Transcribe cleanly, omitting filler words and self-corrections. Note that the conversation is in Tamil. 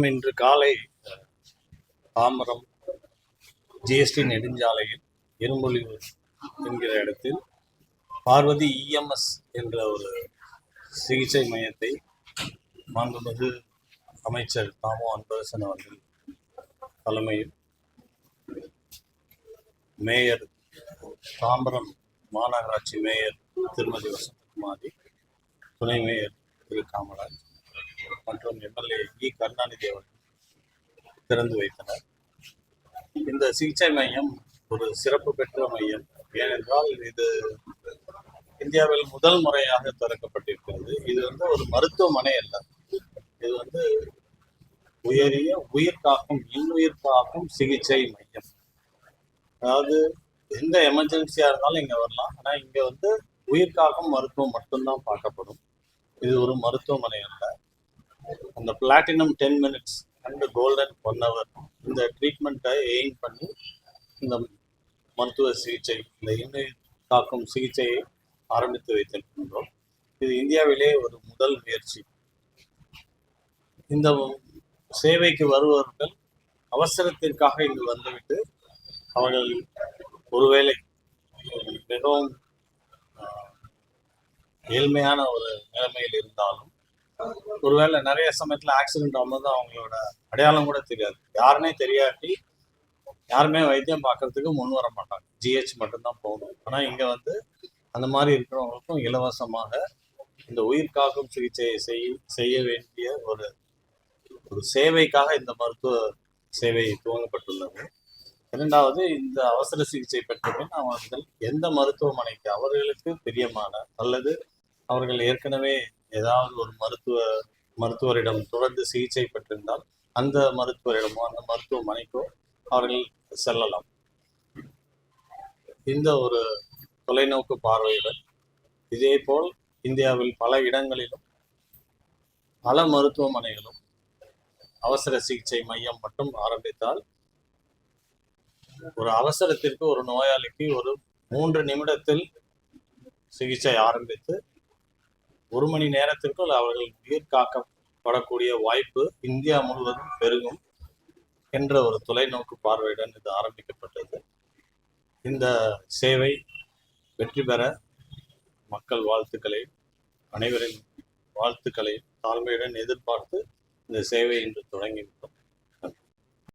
நாம் இன்று காலை தாம்பரம் ஜிஎஸ்டி நெடுஞ்சாலையில் இரும்புலியூர் என்கிற இடத்தில் பார்வதி இஎம்எஸ் என்ற ஒரு சிகிச்சை மையத்தை மாண்புமிகு அமைச்சர் தாமோ அன்பரசன் அவர்கள் தலைமையில் மேயர் தாம்பரம் மாநகராட்சி மேயர் திருமதி வசந்தகுமாரி, துணை மேயர் திரு காமராஜ் மற்றும் எம்எல்ஏ கருணாநிதி அவர்கள் திறந்து வைத்தனர். இந்த சிகிச்சை மையம் ஒரு சிறப்பு பெற்ற மையம். ஏனென்றால் இது இந்தியாவில் முதல் முறையாக திறக்கப்பட்டிருக்கிறது. இது ஒரு மருத்துவமனை அல்ல, இது உயரிய உயிர் காக்கும் இன்னுயிர் காக்கும் சிகிச்சை மையம். அதாவது எந்த எமர்ஜென்சியா இருந்தாலும் இங்க வரலாம். ஆனா இங்க உயிர் காக்கும் மருத்துவம் மட்டும்தான் பார்க்கப்படும். இது ஒரு மருத்துவமனை அல்ல. அந்த platinum 10 minutes and golden 1 hour இந்த ட்ரீட்மெண்ட்டை எய்ம் பண்ணி இந்த மருத்துவ சிகிச்சை, இந்த இன்னுயிர் காக்கும் சிகிச்சையை ஆரம்பித்து வைத்திருக்கின்றோம். இது இந்தியாவிலே ஒரு முதல் முயற்சி. இந்த சேவைக்கு வருபவர்கள் அவசரத்திற்காக இங்கு வந்துவிட்டு அவர்கள் ஒருவேளை மிகவும் ஏழ்மையான ஒரு நிலைமையில் இருந்தாலும், ஒருவேளை நிறைய சமயத்தில் ஆக்சிடென்ட் ஆகும்போது அவங்களோட அடையாளம் கூட தெரியாது. யாருன்னே தெரியாட்டி யாருமே வைத்தியம் பார்க்கறதுக்கு முன் வர மாட்டாங்க. ஜிஹெச் மட்டும்தான் போகணும். ஆனால் இங்கே அந்த மாதிரி இருக்கிறவங்களுக்கும் இலவசமாக இந்த உயிர் காக்கும் சிகிச்சையை செய்ய வேண்டிய ஒரு சேவைக்காக இந்த மருத்துவ சேவை துவங்கப்பட்டுள்ளது. இரண்டாவது, இந்த அவசர சிகிச்சை பெற்ற பின் அவர்கள் எந்த மருத்துவமனைக்கு அவர்களுக்கு பிரியமான அல்லது அவர்கள் ஏற்கனவே ஏதாவது ஒரு மருத்துவரிடம் தொடர்ந்து சிகிச்சை பெற்றிருந்தால் அந்த மருத்துவரிடமோ அந்த மருத்துவமனைக்கோ அவர்கள் செல்லலாம். இந்த ஒரு தொலைநோக்கு பார்வையுடன் இதேபோல் இந்தியாவில் பல இடங்களிலும் பல மருத்துவமனைகளும் அவசர சிகிச்சை மையம் மட்டும் ஆரம்பித்தால் ஒரு அவசரத்திற்கு ஒரு நோயாளிக்கு ஒரு 3 நிமிடத்தில் சிகிச்சை ஆரம்பித்து 1 மணி நேரத்திற்குள் அவர்கள் உயிர் காக்கப்படக்கூடிய வாய்ப்பு இந்தியா முழுவதும் பெருகும் என்ற ஒரு தொலைநோக்கு பார்வையுடன் இது ஆரம்பிக்கப்பட்டது. இந்த சேவை வெற்றி பெற மக்கள் அனைவரின் வாழ்த்துக்களை தாழ்மையுடன் எதிர்பார்த்து இந்த சேவை இன்று தொடங்கிவிட்டோம்.